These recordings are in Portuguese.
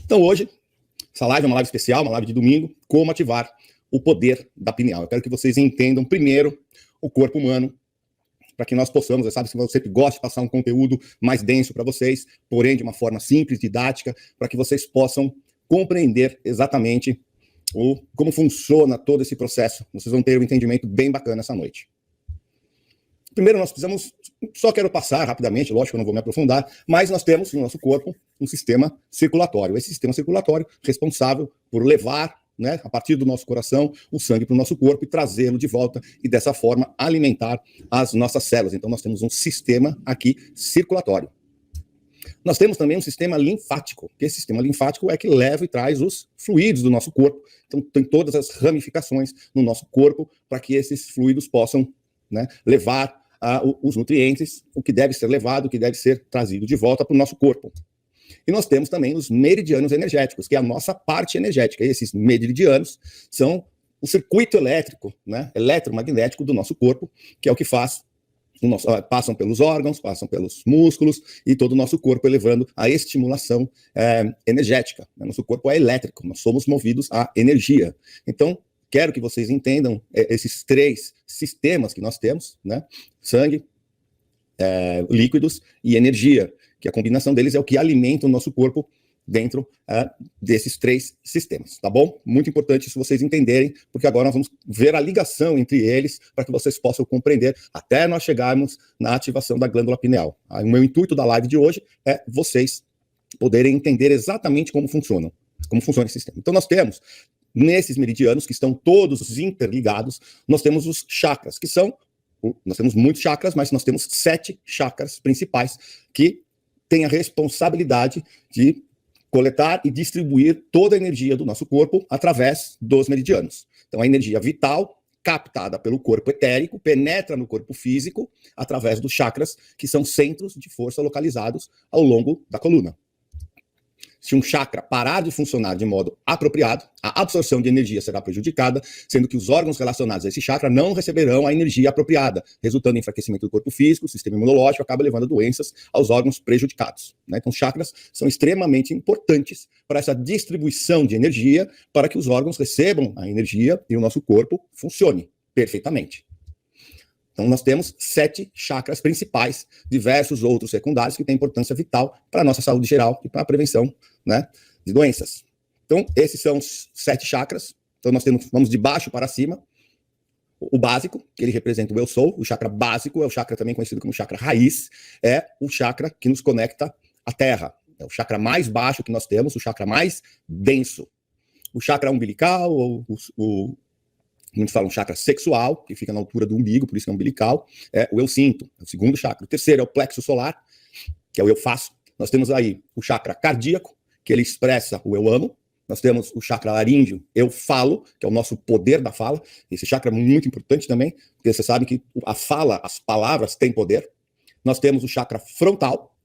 Então hoje, essa live é uma live especial, uma live de domingo, como ativar o poder da pineal. Eu quero que vocês entendam primeiro o corpo humano, para que nós possamos, você sabe, se você gosta de passar um conteúdo mais denso para vocês, porém de uma forma simples, didática, para que vocês possam compreender exatamente como funciona todo esse processo. Vocês vão ter um entendimento bem bacana essa noite. Primeiro nós precisamos, só quero passar rapidamente, lógico que eu não vou me aprofundar, mas nós temos no nosso corpo um sistema circulatório. Esse sistema circulatório responsável por levar, né, a partir do nosso coração, o sangue para o nosso corpo e trazê-lo de volta e dessa forma alimentar as nossas células. Então nós temos um sistema aqui circulatório. Nós temos também um sistema linfático, que esse sistema linfático é que leva e traz os fluidos do nosso corpo. Então tem todas as ramificações no nosso corpo para que esses fluidos possam, né, levar os nutrientes, o que deve ser levado, o que deve ser trazido de volta para o nosso corpo. E nós temos também os meridianos energéticos, que é a nossa parte energética. E esses meridianos são o circuito elétrico, né, eletromagnético do nosso corpo, que é o que faz, passam pelos órgãos, passam pelos músculos e todo o nosso corpo elevando a estimulação energética. Nosso corpo é elétrico, nós somos movidos à energia. Então, quero que vocês entendam esses três sistemas que nós temos, né? Sangue, líquidos e energia, que a combinação deles é o que alimenta o nosso corpo dentro desses três sistemas, tá bom? Muito importante isso vocês entenderem, porque agora nós vamos ver a ligação entre eles para que vocês possam compreender até nós chegarmos na ativação da glândula pineal. O meu intuito da live de hoje é vocês poderem entender exatamente como funciona esse sistema. Então nós temos nesses meridianos, que estão todos interligados, nós temos os chakras, nós temos muitos chakras, mas nós temos 7 chakras principais, que têm a responsabilidade de coletar e distribuir toda a energia do nosso corpo através dos meridianos. Então, a energia vital, captada pelo corpo etérico, penetra no corpo físico através dos chakras, que são centros de força localizados ao longo da coluna. Se um chakra parar de funcionar de modo apropriado, a absorção de energia será prejudicada, sendo que os órgãos relacionados a esse chakra não receberão a energia apropriada, resultando em enfraquecimento do corpo físico, o sistema imunológico acaba levando a doenças aos órgãos prejudicados, né? Então, os chakras são extremamente importantes para essa distribuição de energia, para que os órgãos recebam a energia e o nosso corpo funcione perfeitamente. Então, nós temos 7 chakras principais, diversos outros secundários que têm importância vital para a nossa saúde geral e para a prevenção, né, de doenças. Então, esses são os 7 chakras. Então, vamos de baixo para cima. O básico, que ele representa o eu sou, o chakra básico, é o chakra também conhecido como chakra raiz, é o chakra que nos conecta à Terra. É o chakra mais baixo que nós temos, o chakra mais denso. O chakra umbilical, ou muitos falam chakra sexual, que fica na altura do umbigo, por isso que é umbilical, é o eu sinto, é o segundo chakra. O terceiro é o plexo solar, que é o eu faço. Nós temos aí o chakra cardíaco, que ele expressa o eu amo. Nós temos o chakra laríngeo, eu falo, que é o nosso poder da fala. Esse chakra é muito importante também, porque você sabe que a fala, as palavras têm poder. Nós temos o chakra frontal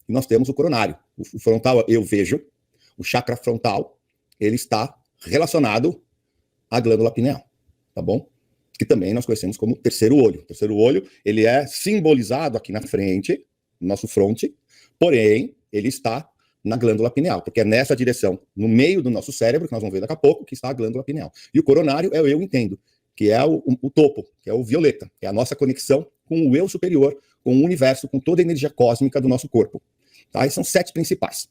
e nós temos o coronário. O frontal eu vejo, o chakra frontal, ele está relacionado à glândula pineal. Tá bom? Que também nós conhecemos como terceiro olho. O terceiro olho, ele é simbolizado aqui na frente, no nosso fronte, porém, ele está na glândula pineal, porque é nessa direção, no meio do nosso cérebro, que nós vamos ver daqui a pouco, que está a glândula pineal. E o coronário é o eu entendo, que é o topo, que é o violeta, que é a nossa conexão com o eu superior, com o universo, com toda a energia cósmica do nosso corpo. Tá? E são 7 principais.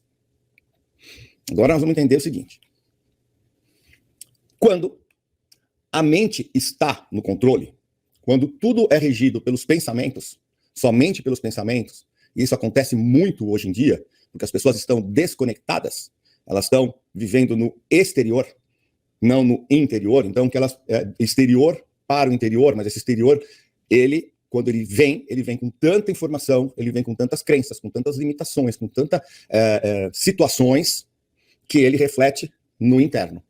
Agora nós vamos entender o seguinte. Quando a mente está no controle, quando tudo é regido pelos pensamentos, somente pelos pensamentos, e isso acontece muito hoje em dia, porque as pessoas estão desconectadas, elas estão vivendo no exterior, não no interior, então que elas exterior para o interior, mas esse exterior, quando ele vem com tanta informação, ele vem com tantas crenças, com tantas limitações, com tantas situações, que ele reflete no interno.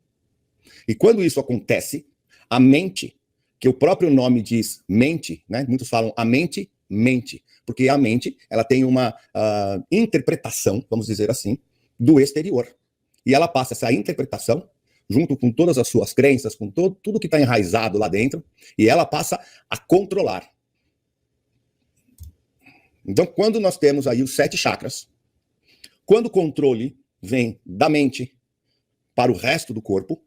E quando isso acontece, a mente, que o próprio nome diz mente, né? Muitos falam a mente, mente, porque a mente ela tem uma interpretação, vamos dizer assim, do exterior. E ela passa essa interpretação, junto com todas as suas crenças, com tudo que está enraizado lá dentro, e ela passa a controlar. Então, quando nós temos aí os 7 chakras, quando o controle vem da mente, para o resto do corpo,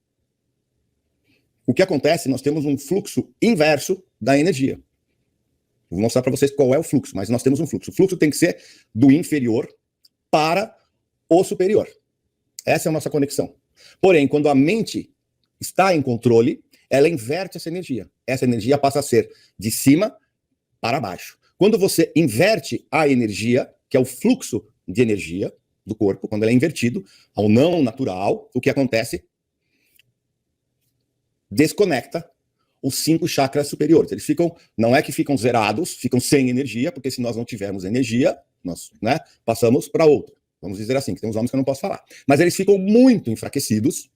o que acontece? Nós temos um fluxo inverso da energia. Vou mostrar para vocês qual é o fluxo, mas nós temos um fluxo. O fluxo tem que ser do inferior para o superior. Essa é a nossa conexão. Porém, quando a mente está em controle, ela inverte essa energia. Essa energia passa a ser de cima para baixo. Quando você inverte a energia, que é o fluxo de energia do corpo, quando ele é invertido ao não natural, o que acontece? Desconecta os 5 chakras superiores. Eles ficam, não é que ficam zerados, ficam sem energia, porque se nós não tivermos energia, nós, né, passamos para outra. Vamos dizer assim, que tem uns nomes que eu não posso falar. Mas eles ficam muito enfraquecidos,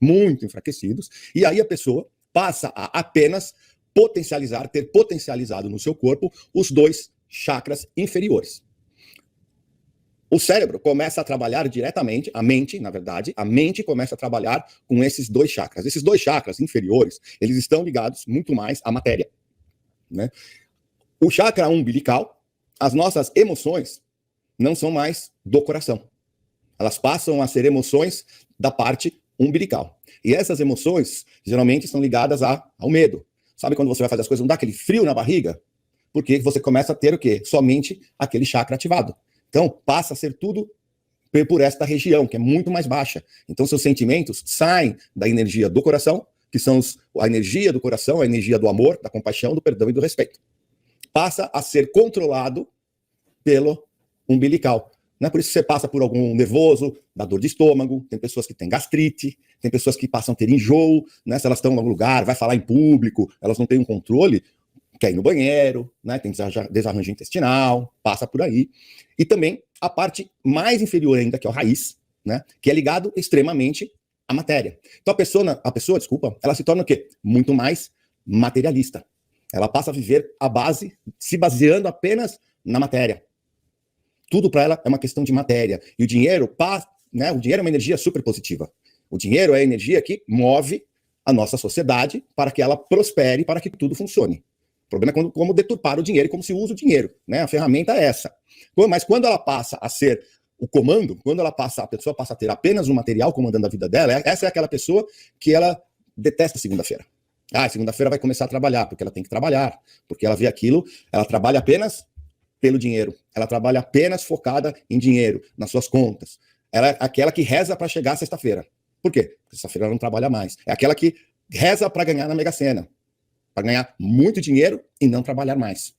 e aí a pessoa passa a apenas potencializar, ter potencializado no seu corpo os 2 chakras inferiores. O cérebro começa a trabalhar diretamente, a mente, na verdade, a mente começa a trabalhar com esses 2 chakras. Esses 2 chakras inferiores, eles estão ligados muito mais à matéria, né? O chakra umbilical, as nossas emoções não são mais do coração. Elas passam a ser emoções da parte umbilical. E essas emoções, geralmente, estão ligadas ao medo. Sabe quando você vai fazer as coisas, não dá aquele frio na barriga? Porque você começa a ter o quê? Somente aquele chakra ativado. Então, passa a ser tudo por esta região, que é muito mais baixa. Então, seus sentimentos saem da energia do coração, que são a energia do coração, a energia do amor, da compaixão, do perdão e do respeito. Passa a ser controlado pelo umbilical. Não é por isso que você passa por algum nervoso, dá dor de estômago, tem pessoas que têm gastrite, tem pessoas que passam a ter enjoo, né? Se elas estão em algum lugar, vai falar em público, elas não têm um controle, quer ir no banheiro, né? Tem desarranjo intestinal, passa por aí. E também a parte mais inferior ainda, que é o raiz, né? Que é ligado extremamente à matéria. Então a pessoa, ela se torna o quê? Muito mais materialista. Ela passa a viver se baseando apenas na matéria. Tudo para ela é uma questão de matéria. E o dinheiro, né? O dinheiro é uma energia super positiva. O dinheiro é a energia que move a nossa sociedade para que ela prospere, para que tudo funcione. O problema é como deturpar o dinheiro e como se usa o dinheiro, né? A ferramenta é essa. Mas quando ela passa a ser o comando, quando a pessoa passa a ter apenas um material comandando a vida dela, essa é aquela pessoa que ela detesta segunda-feira. Segunda-feira vai começar a trabalhar, porque ela tem que trabalhar, porque ela vê aquilo, ela trabalha apenas pelo dinheiro, ela trabalha apenas focada em dinheiro, nas suas contas. Ela é aquela que reza para chegar sexta-feira. Por quê? Porque sexta-feira ela não trabalha mais. É aquela que reza para ganhar na Mega Sena, para ganhar muito dinheiro e não trabalhar mais.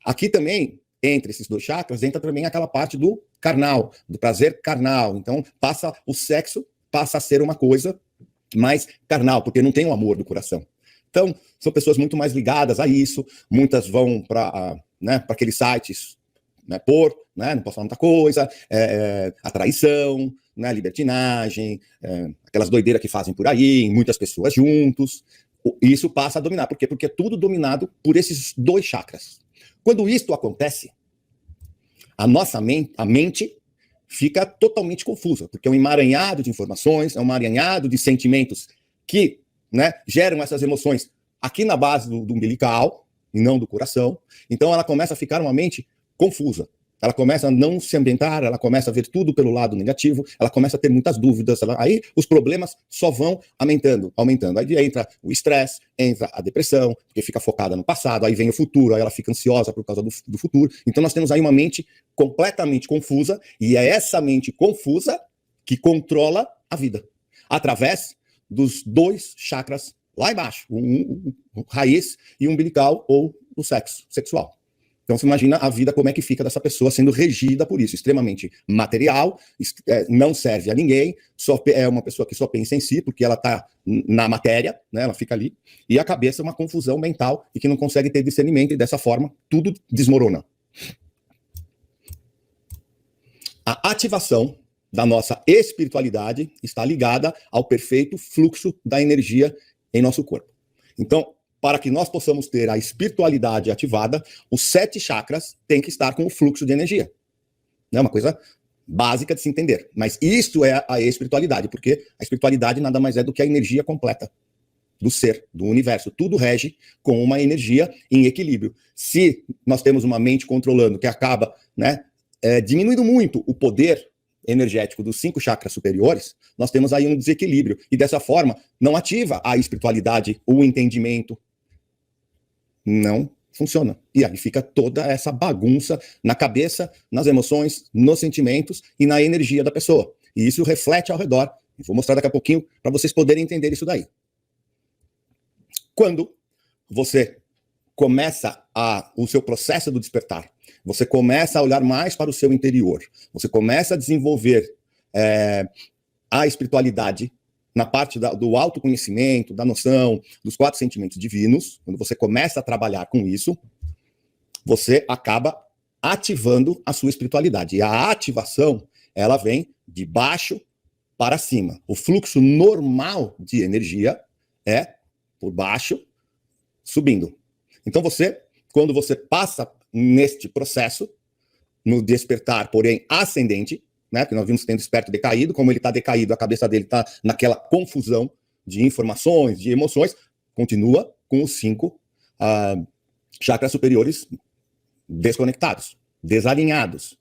Aqui também, entre esses 2 chakras, entra também aquela parte do carnal, do prazer carnal. Então, o sexo passa a ser uma coisa mais carnal, porque não tem o amor do coração. Então, são pessoas muito mais ligadas a isso, muitas vão para aqueles sites, né, não posso falar muita coisa, a traição, né, libertinagem, aquelas doideiras que fazem por aí, muitas pessoas juntos. Isso passa a dominar. Por quê? Porque é tudo dominado por esses 2 chakras. Quando isto acontece, a mente fica totalmente confusa, porque é um emaranhado de informações, é um emaranhado de sentimentos que, né, geram essas emoções aqui na base do umbilical, e não do coração. Então ela começa a ficar uma mente confusa. Ela começa a não se ambientar, ela começa a ver tudo pelo lado negativo, ela começa a ter muitas dúvidas, aí os problemas só vão aumentando. Aí entra o estresse, entra a depressão, porque fica focada no passado, aí vem o futuro, aí ela fica ansiosa por causa do futuro. Então nós temos aí uma mente completamente confusa, e é essa mente confusa que controla a vida, através dos 2 chakras lá embaixo, o raiz e o umbilical, ou o sexual. Então, você imagina a vida como é que fica dessa pessoa sendo regida por isso, extremamente material, não serve a ninguém, é uma pessoa que só pensa em si, porque ela está na matéria, né, ela fica ali, e a cabeça é uma confusão mental e que não consegue ter discernimento, e dessa forma tudo desmorona. A ativação da nossa espiritualidade está ligada ao perfeito fluxo da energia em nosso corpo. Então, para que nós possamos ter a espiritualidade ativada, os 7 chakras têm que estar com o fluxo de energia. É uma coisa básica de se entender. Mas isso é a espiritualidade, porque a espiritualidade nada mais é do que a energia completa do ser, do universo. Tudo rege com uma energia em equilíbrio. Se nós temos uma mente controlando que acaba, né, diminuindo muito o poder energético dos 5 chakras superiores, nós temos aí um desequilíbrio. E dessa forma, não ativa a espiritualidade, o entendimento. Não funciona. E aí fica toda essa bagunça na cabeça, nas emoções, nos sentimentos e na energia da pessoa. E isso reflete ao redor. Eu vou mostrar daqui a pouquinho para vocês poderem entender isso daí. Quando você começa o seu processo do despertar, você começa a olhar mais para o seu interior, você começa a desenvolver a espiritualidade na parte do autoconhecimento, da noção, dos 4 sentimentos divinos, quando você começa a trabalhar com isso, você acaba ativando a sua espiritualidade. E a ativação, ela vem de baixo para cima. O fluxo normal de energia é por baixo, subindo. Então quando você passa neste processo, no despertar, porém ascendente, né, que nós vimos tendo desperto decaído, como ele está decaído, a cabeça dele está naquela confusão de informações, de emoções, continua com os 5 chakras superiores desconectados, desalinhados.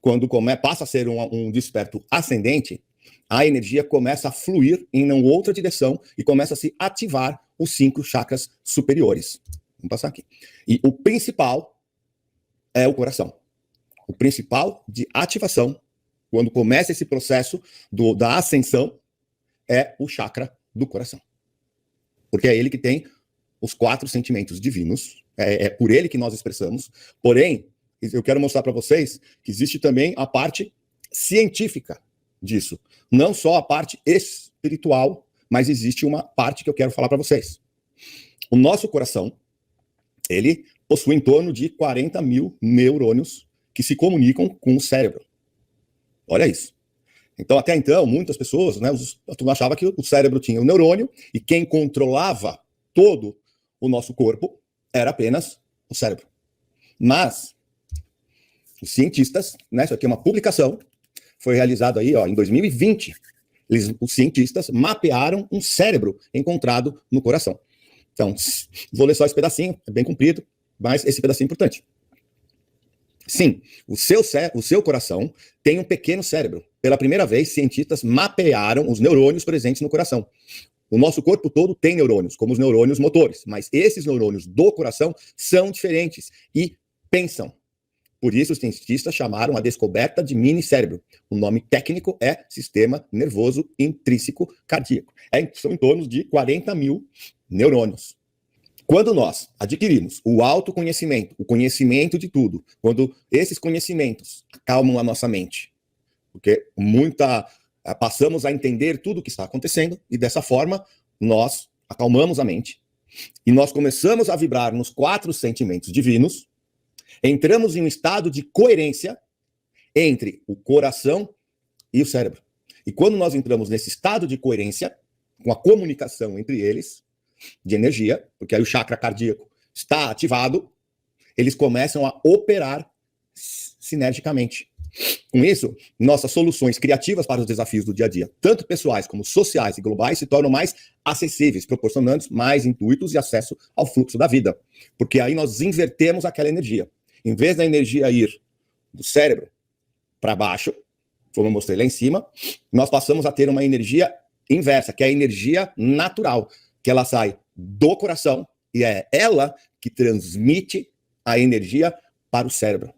Quando passa a ser um desperto ascendente, a energia começa a fluir em uma outra direção e começa a se ativar os 5 chakras superiores. Vamos passar aqui. E o principal é o coração. O principal de ativação, quando começa esse processo da ascensão, é o chakra do coração. Porque é ele que tem os 4 sentimentos divinos, é por ele que nós expressamos. Porém, eu quero mostrar para vocês que existe também a parte científica disso. Não só a parte espiritual, mas existe uma parte que eu quero falar para vocês. O nosso coração, ele possui em torno de 40 mil neurônios que se comunicam com o cérebro. Olha isso. Então, até então, muitas pessoas, né, achavam que o cérebro tinha um neurônio e quem controlava todo o nosso corpo era apenas o cérebro. Mas os cientistas, né, isso aqui é uma publicação, foi realizado aí, em 2020, os cientistas mapearam um cérebro encontrado no coração. Então, vou ler só esse pedacinho, é bem comprido, mas esse pedacinho é importante. Sim, o seu coração tem um pequeno cérebro. Pela primeira vez, cientistas mapearam os neurônios presentes no coração. O nosso corpo todo tem neurônios, como os neurônios motores, mas esses neurônios do coração são diferentes e pensam. Por isso, os cientistas chamaram a descoberta de mini-cérebro. O nome técnico é Sistema Nervoso Intrínseco Cardíaco. São em torno de 40 mil neurônios. Quando nós adquirimos o autoconhecimento, o conhecimento de tudo, quando esses conhecimentos acalmam a nossa mente, porque passamos a entender tudo o que está acontecendo e dessa forma nós acalmamos a mente e nós começamos a vibrar nos 4 sentimentos divinos, entramos em um estado de coerência entre o coração e o cérebro. E quando nós entramos nesse estado de coerência, com a comunicação entre eles, de energia, porque aí o chakra cardíaco está ativado, eles começam a operar sinergicamente. Com isso, nossas soluções criativas para os desafios do dia a dia, tanto pessoais como sociais e globais, se tornam mais acessíveis, proporcionando mais intuitos e acesso ao fluxo da vida. Porque aí nós invertemos aquela energia. Em vez da energia ir do cérebro para baixo, como eu mostrei lá em cima, nós passamos a ter uma energia inversa, que é a energia natural, que ela sai do coração e é ela que transmite a energia para o cérebro.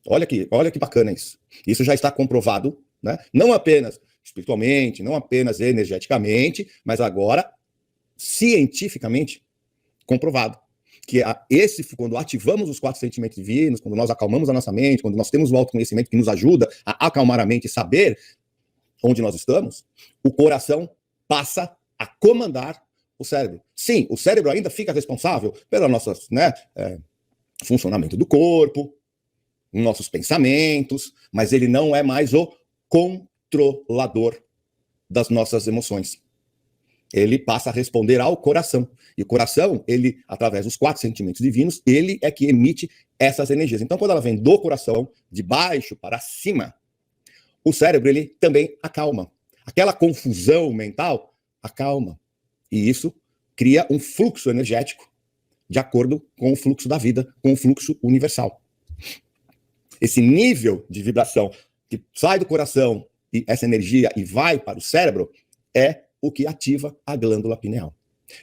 Olha que bacana isso. Isso já está comprovado, né? Não apenas espiritualmente, não apenas energeticamente, mas agora cientificamente comprovado. Que quando ativamos os 4 sentimentos divinos, quando nós acalmamos a nossa mente, quando nós temos o autoconhecimento que nos ajuda a acalmar a mente e saber onde nós estamos, o coração passa a comandar o cérebro. Sim, o cérebro ainda fica responsável pelo nosso funcionamento do corpo, nossos pensamentos, mas ele não é mais o controlador das nossas emoções. Ele passa a responder ao coração. E o coração, ele, através dos 4 sentimentos divinos, ele é que emite essas energias. Então, quando ela vem do coração, de baixo para cima, o cérebro, ele também acalma. Aquela confusão mental, acalma. E isso cria um fluxo energético de acordo com o fluxo da vida, com o fluxo universal. Esse nível de vibração que sai do coração e essa energia e vai para o cérebro é o que ativa a glândula pineal.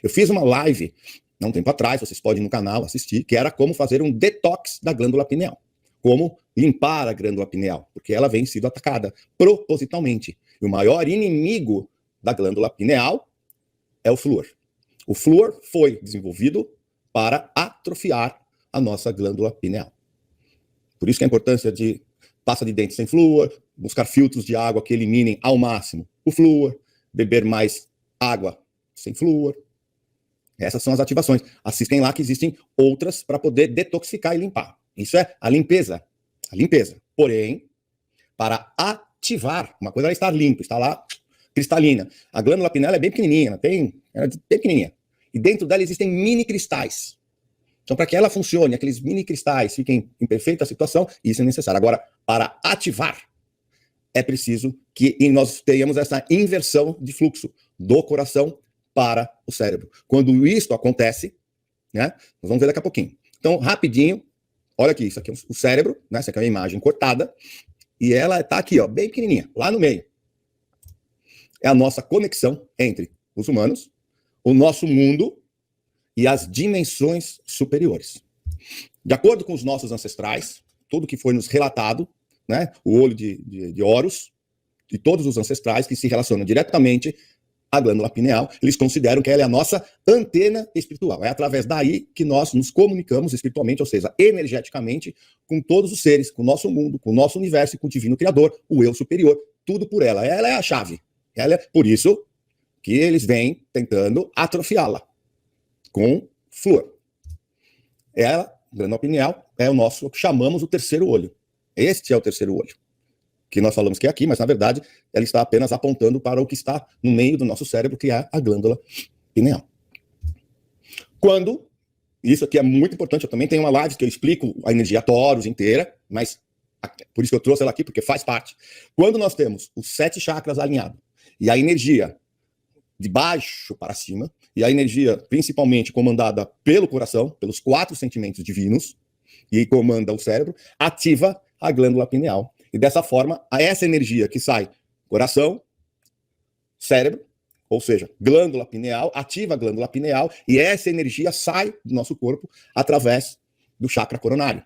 Eu fiz uma live há um tempo atrás, vocês podem ir no canal assistir, que era como fazer um detox da glândula pineal. Como limpar a glândula pineal, porque ela vem sendo atacada propositalmente. E o maior inimigo da glândula pineal é o flúor. O flúor foi desenvolvido para atrofiar a nossa glândula pineal. Por isso que a importância de pasta de dente sem flúor, buscar filtros de água que eliminem ao máximo o flúor, beber mais água sem flúor. Essas são as ativações. Assistem lá que existem outras para poder detoxicar e limpar. Isso é a limpeza. A limpeza. Porém, para ativar, uma coisa é estar limpo, está lá cristalina. A glândula pineal é bem pequenininha, ela é bem pequenininha. E dentro dela existem mini cristais. Então, para que ela funcione, aqueles mini cristais fiquem em perfeita situação, isso é necessário. Agora, para ativar, é preciso que nós tenhamos essa inversão de fluxo do coração para o cérebro. Quando isso acontece, né, nós vamos ver daqui a pouquinho. Então, rapidinho, olha aqui, isso aqui é o cérebro, né, essa aqui é uma imagem cortada, e ela está aqui, ó, bem pequenininha, lá no meio. É a nossa conexão entre os humanos, o nosso mundo e as dimensões superiores. De acordo com os nossos ancestrais, tudo que foi nos relatado, né, o olho de Horus, e todos os ancestrais que se relacionam diretamente à glândula pineal, eles consideram que ela é a nossa antena espiritual. É através daí que nós nos comunicamos espiritualmente, ou seja, energeticamente, com todos os seres, com o nosso mundo, com o nosso universo e com o divino criador, o eu superior, tudo por ela. Ela é a chave. Por isso que eles vêm tentando atrofiá-la com flúor. Ela, glândula pineal, é o nosso, o que chamamos o terceiro olho. Este é o terceiro olho, que nós falamos que é aqui, mas na verdade ela está apenas apontando para o que está no meio do nosso cérebro, que é a glândula pineal. Quando, isso aqui é muito importante, eu também tenho uma live que eu explico a energia Taurus inteira, mas por isso que eu trouxe ela aqui, porque faz parte. Quando nós temos os 7 chakras alinhados e a energia de baixo para cima, e a energia principalmente comandada pelo coração, pelos 4 sentimentos divinos, e comanda o cérebro, ativa a glândula pineal. E dessa forma, essa energia que sai coração, cérebro, ou seja, glândula pineal, ativa a glândula pineal, e essa energia sai do nosso corpo através do chakra coronário.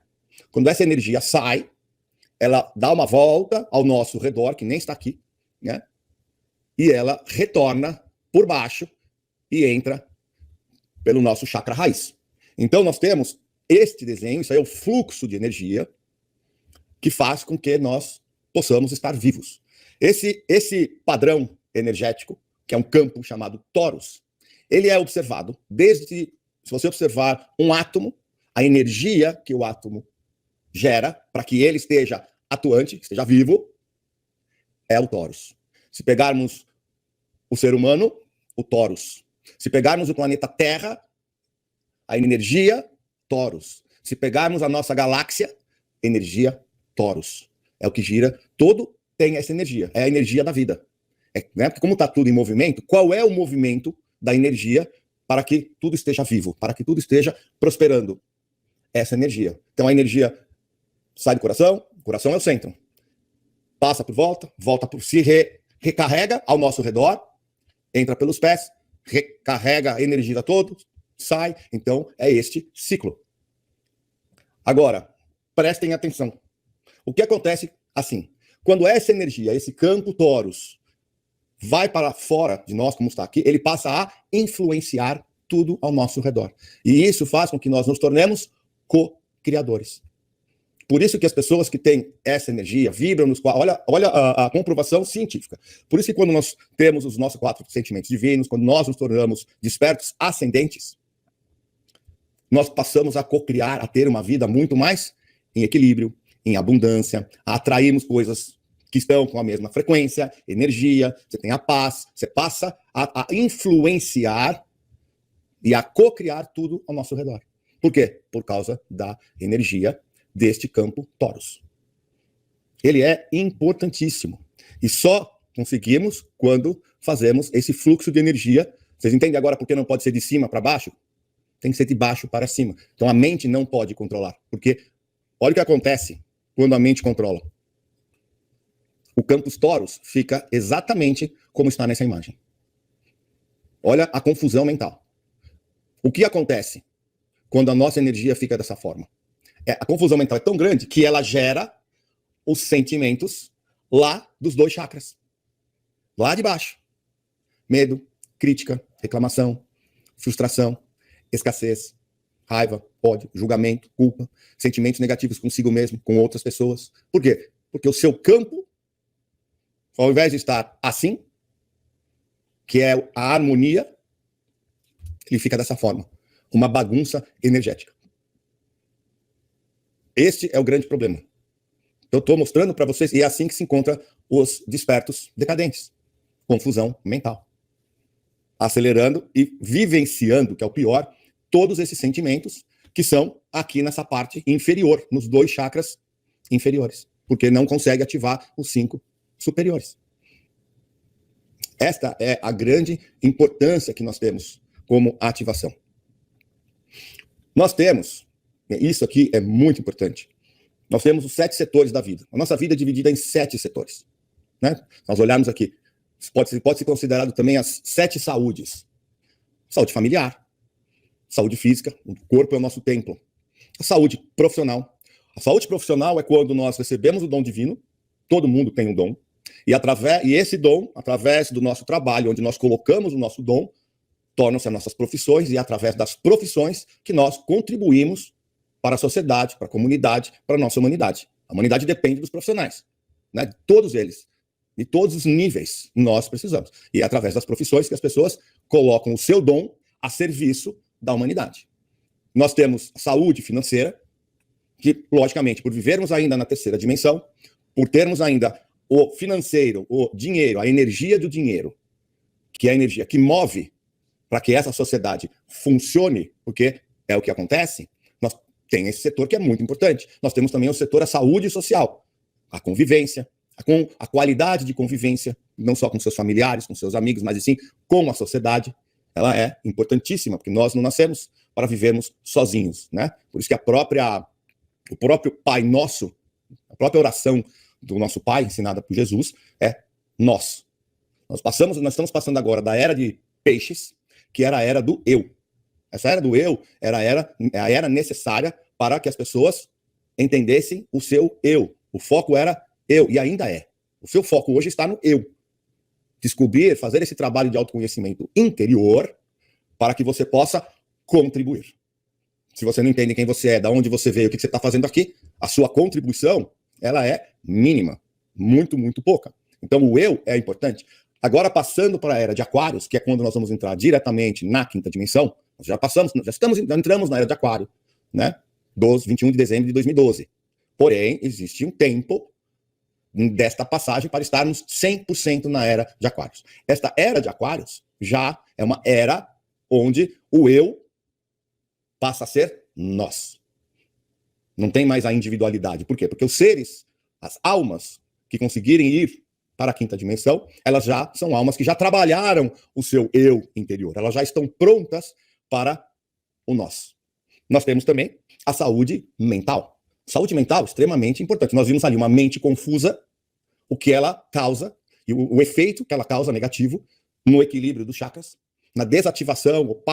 Quando essa energia sai, ela dá uma volta ao nosso redor, que nem está aqui, né? E ela retorna por baixo e entra pelo nosso chakra raiz. Então, nós temos este desenho, isso aí é o fluxo de energia que faz com que nós possamos estar vivos. Esse padrão energético, que é um campo chamado torus, ele é observado desde, se você observar um átomo, a energia que o átomo gera para que ele esteja atuante, esteja vivo, é o torus. Se pegarmos o ser humano, o torus. Se pegarmos o planeta Terra, a energia, torus. Se pegarmos a nossa galáxia, energia, torus. É o que gira, todo tem essa energia, é a energia da vida. Né? Porque como está tudo em movimento, qual é o movimento da energia para que tudo esteja vivo, para que tudo esteja prosperando? Essa energia. Então a energia sai do coração, o coração é o centro. Passa por volta, volta por si, recarrega ao nosso redor, entra pelos pés, recarrega a energia da todos, sai. Então é este ciclo. Agora, prestem atenção. O que acontece assim? Quando essa energia, esse campo torus, vai para fora de nós, como está aqui, ele passa a influenciar tudo ao nosso redor. E isso faz com que nós nos tornemos co-criadores. Por isso que as pessoas que têm essa energia vibram nos quatro. Olha a comprovação científica. Por isso que quando nós temos os nossos 4 sentimentos divinos, quando nós nos tornamos despertos ascendentes, nós passamos a co-criar, a ter uma vida muito mais em equilíbrio, em abundância, a atrairmos coisas que estão com a mesma frequência, energia, você tem a paz, você passa a influenciar e a co-criar tudo ao nosso redor. Por quê? Por causa da energia deste campo torus. Ele é importantíssimo. E só conseguimos quando fazemos esse fluxo de energia. Vocês entendem agora por que não pode ser de cima para baixo? Tem que ser de baixo para cima. Então a mente não pode controlar. Porque olha o que acontece quando a mente controla. o campus torus fica exatamente como está nessa imagem. Olha a confusão mental. O que acontece quando a nossa energia fica dessa forma? A confusão mental é tão grande que ela gera os sentimentos lá dos 2 chakras. Lá de baixo. Medo, crítica, reclamação, frustração, escassez, raiva, ódio, julgamento, culpa, sentimentos negativos consigo mesmo, com outras pessoas. Por quê? Porque o seu campo, ao invés de estar assim, que é a harmonia, ele fica dessa forma. Uma bagunça energética. Este é o grande problema. Eu estou mostrando para vocês, e é assim que se encontra os despertos decadentes. Confusão mental. Acelerando e vivenciando, que é o pior, todos esses sentimentos que são aqui nessa parte inferior, nos 2 chakras inferiores, porque não consegue ativar os 5 superiores. Esta é a grande importância que nós temos como ativação. Nós temos, isso aqui é muito importante, nós temos os 7 setores da vida. A nossa vida é dividida em 7 setores. Né? Nós olharmos aqui, pode ser considerado também as 7 saúdes. Saúde familiar, saúde física, o corpo é o nosso templo. A saúde profissional. A saúde profissional é quando nós recebemos o dom divino, todo mundo tem um dom, e esse dom, através do nosso trabalho, onde nós colocamos o nosso dom, tornam-se as nossas profissões, e é através das profissões que nós contribuímos para a sociedade, para a comunidade, para a nossa humanidade. A humanidade depende dos profissionais, né? De todos eles, de todos os níveis nós precisamos. E é através das profissões que as pessoas colocam o seu dom a serviço da humanidade. Nós temos saúde financeira, que, logicamente, por vivermos ainda na 3ª dimensão, por termos ainda o financeiro, o dinheiro, a energia do dinheiro, que é a energia que move para que essa sociedade funcione, porque é o que acontece, nós temos esse setor que é muito importante. Nós temos também o setor da saúde social, a convivência, com a qualidade de convivência, não só com seus familiares, com seus amigos, mas sim com a sociedade. Ela é importantíssima, porque nós não nascemos para vivermos sozinhos, né? Por isso que o próprio Pai Nosso, a própria oração do nosso Pai, ensinada por Jesus, é nós. Nós estamos passando agora da era de peixes, que era a era do eu. Essa era do eu era a era necessária para que as pessoas entendessem o seu eu. O foco era eu, e ainda é. O seu foco hoje está no eu. Descobrir, fazer esse trabalho de autoconhecimento interior para que você possa contribuir. Se você não entende quem você é, de onde você veio, o que você está fazendo aqui, a sua contribuição, ela é mínima. Muito, muito pouca. Então, o eu é importante. Agora, passando para a era de Aquários, que é quando nós vamos entrar diretamente na 5ª dimensão, nós já entramos na era de Aquário, né? 21 de dezembro de 2012. Porém, existe um tempo desta passagem para estarmos 100% na era de Aquários. Esta era de Aquários já é uma era onde o eu passa a ser nós. Não tem mais a individualidade. Por quê? Porque os seres, as almas que conseguirem ir para a 5ª dimensão, elas já são almas que já trabalharam o seu eu interior. Elas já estão prontas para o nós. Nós temos também a saúde mental. Saúde mental extremamente importante. Nós vimos ali uma mente confusa, o que ela causa, e o efeito que ela causa negativo no equilíbrio dos chakras, na desativação, ou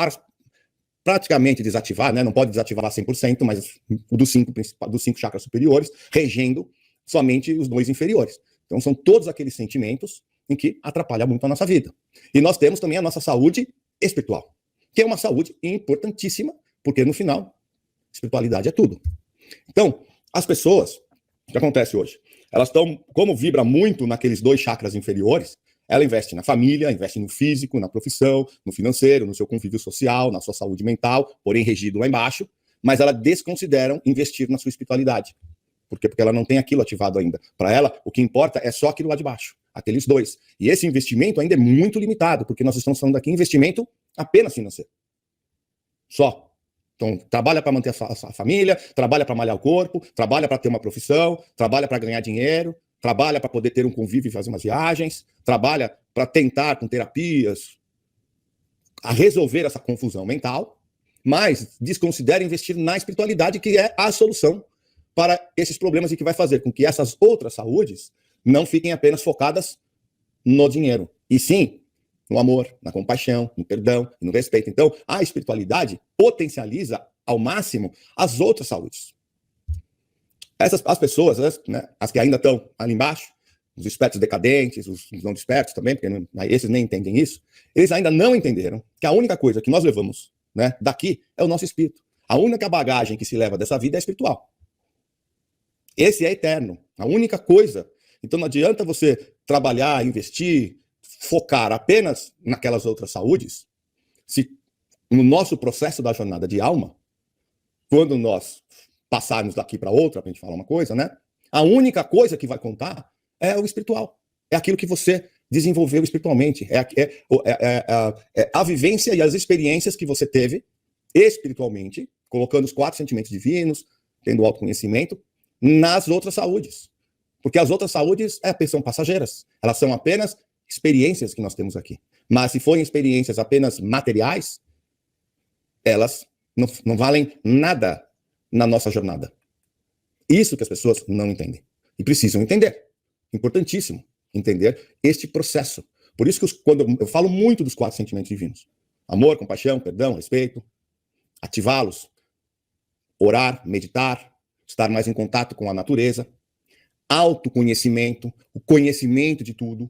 praticamente desativar, né? Não pode desativar lá 100%, mas dos 5 chakras superiores, regendo somente os 2 inferiores. Então são todos aqueles sentimentos em que atrapalham muito a nossa vida. E nós temos também a nossa saúde espiritual, que é uma saúde importantíssima, porque no final, espiritualidade é tudo. Então, as pessoas, o que acontece hoje? Elas estão, como vibra muito naqueles 2 chakras inferiores, ela investe na família, investe no físico, na profissão, no financeiro, no seu convívio social, na sua saúde mental, porém regido lá embaixo, mas ela desconsidera investir na sua espiritualidade. Por quê? Porque ela não tem aquilo ativado ainda. Para ela, o que importa é só aquilo lá de baixo, aqueles 2. E esse investimento ainda é muito limitado, porque nós estamos falando aqui investimento apenas financeiro. Só. Então, trabalha para manter a família, trabalha para malhar o corpo, trabalha para ter uma profissão, trabalha para ganhar dinheiro, trabalha para poder ter um convívio e fazer umas viagens, trabalha para tentar, com terapias, a resolver essa confusão mental, mas desconsidera investir na espiritualidade, que é a solução para esses problemas e que vai fazer com que essas outras saúdes não fiquem apenas focadas no dinheiro, e sim no amor, na compaixão, no perdão e no respeito. Então, a espiritualidade potencializa ao máximo as outras saúdes. As pessoas, né, as que ainda estão ali embaixo, os espertos decadentes, os não despertos também, porque esses nem entendem isso, eles ainda não entenderam que a única coisa que nós levamos, né, daqui é o nosso espírito. A única bagagem que se leva dessa vida é espiritual. Esse é eterno. A única coisa. Então não adianta você trabalhar, investir, focar apenas naquelas outras saúdes, se no nosso processo da jornada de alma, quando nós passarmos daqui para outra, para a gente falar uma coisa, né? A única coisa que vai contar é o espiritual. É aquilo que você desenvolveu espiritualmente. É a vivência e as experiências que você teve espiritualmente, colocando os 4 sentimentos divinos, tendo autoconhecimento, nas outras saúdes. Porque as outras saúdes são passageiras. Elas são apenas experiências que nós temos aqui. Mas se forem experiências apenas materiais, elas não valem nada na nossa jornada. Isso que as pessoas não entendem. E precisam entender. Importantíssimo entender este processo. Por isso que quando eu falo muito dos 4 sentimentos divinos, amor, compaixão, perdão, respeito, ativá-los, orar, meditar, estar mais em contato com a natureza, autoconhecimento, o conhecimento de tudo,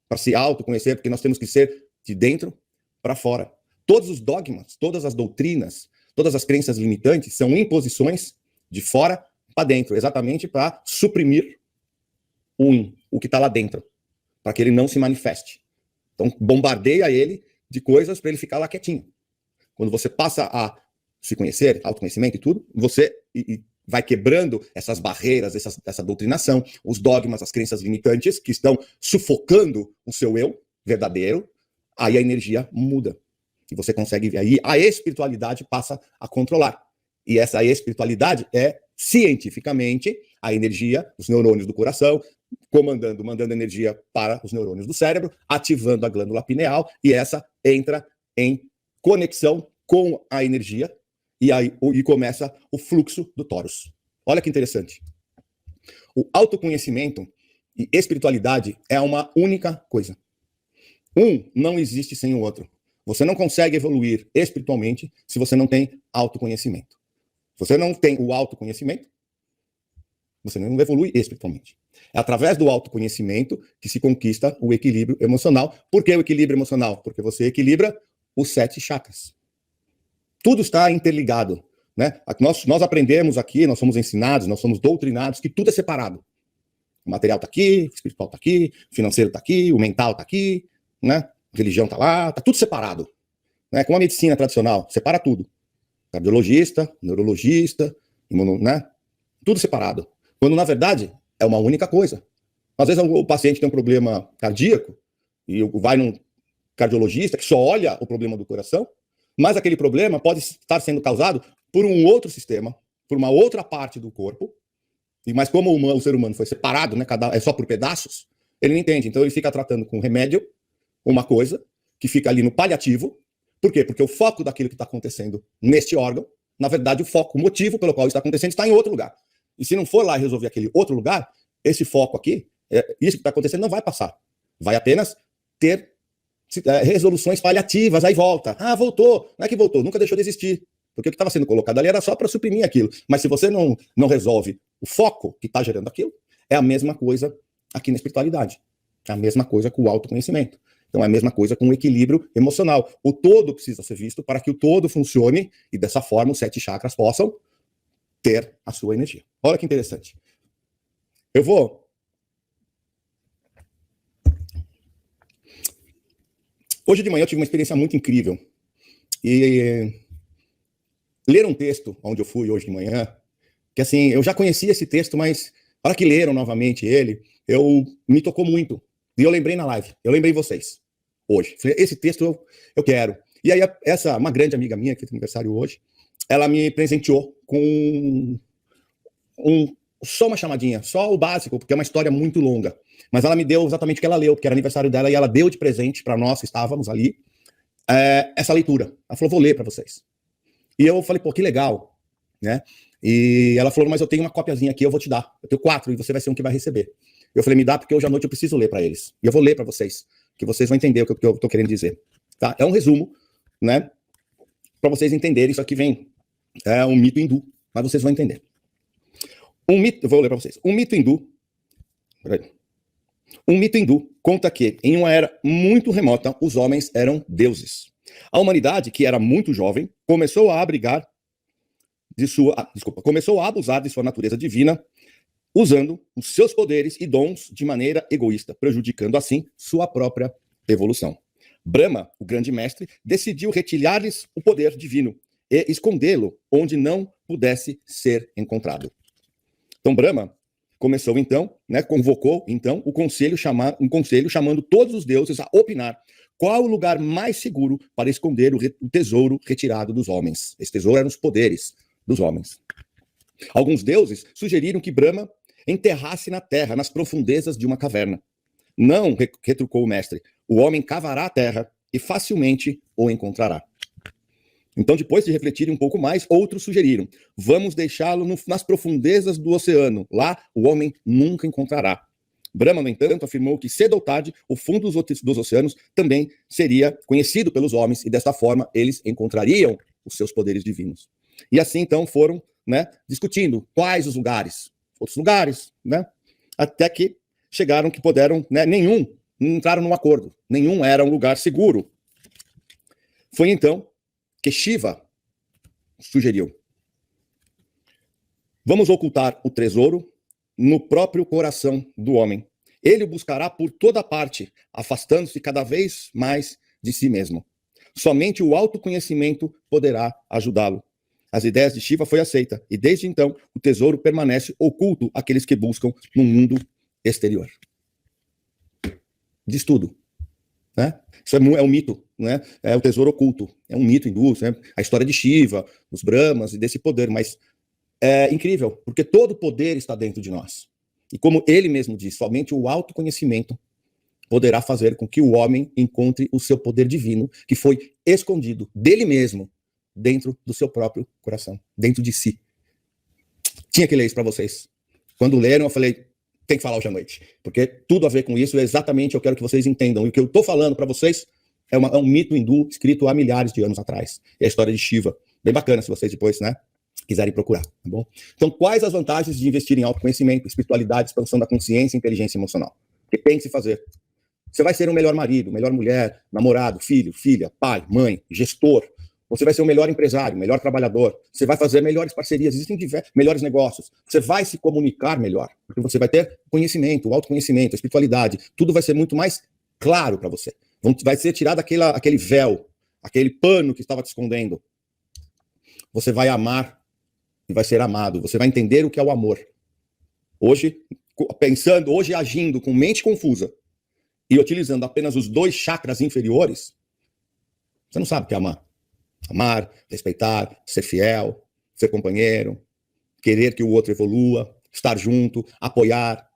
para se autoconhecer, porque nós temos que ser de dentro para fora. Todos os dogmas, todas as doutrinas, todas as crenças limitantes são imposições de fora para dentro, exatamente para suprimir o que está lá dentro, para que ele não se manifeste. Então, bombardeia ele de coisas para ele ficar lá quietinho. Quando você passa a se conhecer, autoconhecimento e tudo, você vai quebrando essas barreiras, essa doutrinação, os dogmas, as crenças limitantes que estão sufocando o seu eu verdadeiro, aí a energia muda. E você consegue ver aí, a espiritualidade passa a controlar. E essa espiritualidade é, cientificamente, a energia, os neurônios do coração, mandando energia para os neurônios do cérebro, ativando a glândula pineal, e essa entra em conexão com a energia, e começa o fluxo do tórax. Olha que interessante. O autoconhecimento e espiritualidade é uma única coisa. Um não existe sem o outro. Você não consegue evoluir espiritualmente se você não tem autoconhecimento. Se você não tem o autoconhecimento, você não evolui espiritualmente. É através do autoconhecimento que se conquista o equilíbrio emocional. Por que o equilíbrio emocional? Porque você equilibra os 7 chakras. Tudo está interligado, né? Nós aprendemos aqui, nós somos ensinados, nós somos doutrinados que tudo é separado. O material está aqui, o espiritual está aqui, o financeiro está aqui, o mental está aqui, né? A religião está lá, está tudo separado. Né? Como a medicina tradicional, separa tudo. Cardiologista, neurologista, né? Tudo separado. Quando, na verdade, é uma única coisa. Às vezes o paciente tem um problema cardíaco e vai num cardiologista que só olha o problema do coração, mas aquele problema pode estar sendo causado por um outro sistema, por uma outra parte do corpo, mas como o ser humano foi separado, né, é só por pedaços, ele não entende. Então ele fica tratando com remédio uma coisa que fica ali no paliativo. Por quê? Porque o foco daquilo que está acontecendo neste órgão, na verdade, o motivo pelo qual está acontecendo está em outro lugar. E se não for lá resolver aquele outro lugar, esse foco aqui, isso que está acontecendo não vai passar. Vai apenas ter resoluções paliativas, aí volta. Ah, voltou. Não é que voltou, nunca deixou de existir. Porque o que estava sendo colocado ali era só para suprimir aquilo. Mas se você não resolve o foco que está gerando aquilo, é a mesma coisa aqui na espiritualidade. É a mesma coisa com o autoconhecimento. Então é a mesma coisa com o equilíbrio emocional. O todo precisa ser visto para que o todo funcione e dessa forma os 7 chakras possam ter a sua energia. Olha que interessante. Hoje de manhã eu tive uma experiência muito incrível. E ler um texto onde eu fui hoje de manhã, que assim, eu já conhecia esse texto, mas para que leram novamente ele, me tocou muito. E eu lembrei na live, eu lembrei vocês, hoje. Falei, esse texto eu quero. E aí uma grande amiga minha, que fez aniversário hoje, ela me presenteou com só uma chamadinha, só o básico, porque é uma história muito longa. Mas ela me deu exatamente o que ela leu, porque era aniversário dela, e ela deu de presente para nós que estávamos ali, essa leitura. Ela falou, vou ler para vocês. E eu falei, pô, que legal, né? E ela falou, mas eu tenho uma copiazinha aqui, eu vou te dar. Eu tenho 4 e você vai ser um que vai receber. Eu falei, me dá, porque hoje à noite eu preciso ler para eles. E eu vou ler para vocês, que vocês vão entender o que eu estou querendo dizer. Tá? É um resumo, né? Para vocês entenderem, isso aqui vem, é um mito hindu, mas vocês vão entender. Eu vou ler para vocês. Um mito hindu conta que, em uma era muito remota, os homens eram deuses. A humanidade, que era muito jovem, começou a abusar de sua natureza divina, usando os seus poderes e dons de maneira egoísta, prejudicando assim sua própria evolução. Brahma, o grande mestre, decidiu retirar-lhes o poder divino e escondê-lo onde não pudesse ser encontrado. Então Brahma começou então, né, convocou então um conselho chamando todos os deuses a opinar qual o lugar mais seguro para esconder o tesouro retirado dos homens. Esse tesouro eram os poderes dos homens. Alguns deuses sugeriram que Brahma enterrasse na terra, nas profundezas de uma caverna. Não, retrucou o mestre, o homem cavará a terra e facilmente o encontrará. Então, depois de refletirem um pouco mais, outros sugeriram, vamos deixá-lo nas profundezas do oceano. Lá, o homem nunca encontrará. Brahma, no entanto, afirmou que cedo ou tarde, o fundo dos oceanos também seria conhecido pelos homens e, desta forma, eles encontrariam os seus poderes divinos. E assim, então, foram, né, discutindo quais os lugares, outros lugares, né, até que chegaram que puderam, né, nenhum, entraram num acordo, nenhum era um lugar seguro. Foi então que Shiva sugeriu, vamos ocultar o tesouro no próprio coração do homem. Ele o buscará por toda parte, afastando-se cada vez mais de si mesmo. Somente o autoconhecimento poderá ajudá-lo. As ideias de Shiva foi aceita, e desde então o tesouro permanece oculto àqueles que buscam no mundo exterior. Diz tudo, né? Isso é um mito, né? É o tesouro oculto, é um mito hindu, né? A história de Shiva, dos Brahmas e desse poder, mas é incrível, porque todo poder está dentro de nós. E como ele mesmo diz, somente o autoconhecimento poderá fazer com que o homem encontre o seu poder divino, que foi escondido dele mesmo, dentro do seu próprio coração, dentro de si. Tinha que ler isso para vocês. Quando leram, eu falei, tem que falar hoje à noite, porque tudo a ver com isso, é exatamente eu quero que vocês entendam. E o que eu estou falando para vocês é um mito hindu escrito há milhares de anos atrás. É a história de Shiva. Bem bacana se vocês depois, né, quiserem procurar, tá bom? Então, quais as vantagens de investir em autoconhecimento, espiritualidade, expansão da consciência e inteligência emocional? O que pense fazer? Você vai ser um melhor marido, melhor mulher, namorado, filho, filha, pai, mãe, gestor. Você vai ser um melhor empresário, melhor trabalhador. Você vai fazer melhores parcerias, existem melhores negócios. Você vai se comunicar melhor, porque você vai ter conhecimento, autoconhecimento, espiritualidade. Tudo vai ser muito mais claro para você. Vai ser tirado aquele véu, aquele pano que estava te escondendo. Você vai amar e vai ser amado. Você vai entender o que é o amor. Hoje, agindo com mente confusa e utilizando apenas os 2 chakras inferiores, você não sabe o que é amar. Amar, respeitar, ser fiel, ser companheiro, querer que o outro evolua, estar junto, apoiar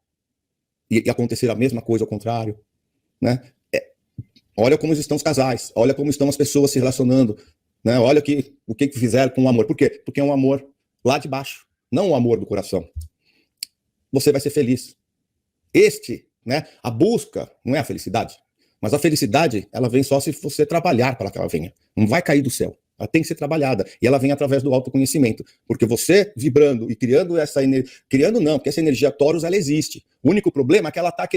e acontecer a mesma coisa ao contrário, né? Olha como estão os casais, olha como estão as pessoas se relacionando, né? Olha o que fizeram com o amor. Por quê? Porque é um amor lá de baixo, não um amor do coração. Você vai ser feliz. Né? A busca não é a felicidade. Mas a felicidade, ela vem só se você trabalhar para que ela venha. Não vai cair do céu. Ela tem que ser trabalhada. E ela vem através do autoconhecimento. Porque você vibrando e criando essa energia... Criando não, porque essa energia Taurus, ela existe. O único problema é que ela está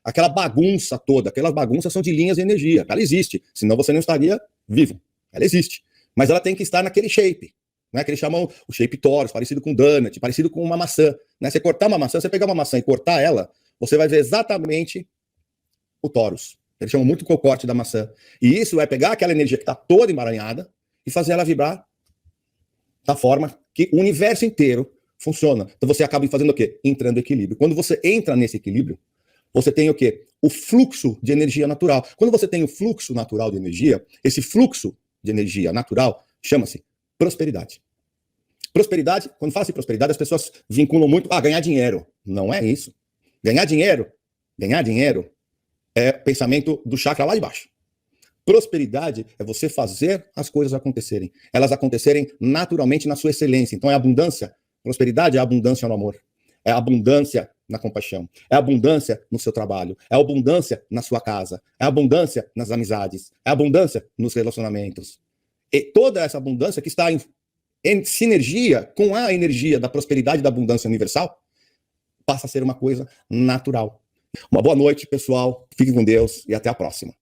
aquela bagunça toda. Aquelas bagunças são de linhas de energia. Ela existe. Senão você não estaria vivo. Ela existe. Mas ela tem que estar naquele shape. Né, que eles chamam o shape Taurus, parecido com donut, parecido com uma maçã. Né? Você cortar uma maçã, você pegar uma maçã e cortar ela, você vai ver exatamente o Taurus. Eles chamam muito o corte da maçã. E isso vai pegar aquela energia que está toda emaranhada e fazer ela vibrar da forma que o universo inteiro funciona. Então você acaba fazendo o quê? Entrando em equilíbrio. Quando você entra nesse equilíbrio, você tem o quê? O fluxo de energia natural. Quando você tem o fluxo natural de energia, esse fluxo de energia natural chama-se prosperidade. Prosperidade, quando fala-se prosperidade, as pessoas vinculam muito a ganhar dinheiro. Não é isso. Ganhar dinheiro é pensamento do chakra lá de baixo. Prosperidade é você fazer as coisas acontecerem. Elas acontecerem naturalmente na sua excelência. Então é abundância. Prosperidade é abundância no amor. É abundância na compaixão, é abundância no seu trabalho, é abundância na sua casa, é abundância nas amizades, é abundância nos relacionamentos. E toda essa abundância que está em sinergia com a energia da prosperidade e da abundância universal passa a ser uma coisa natural. Uma boa noite, pessoal. Fiquem com Deus e até a próxima.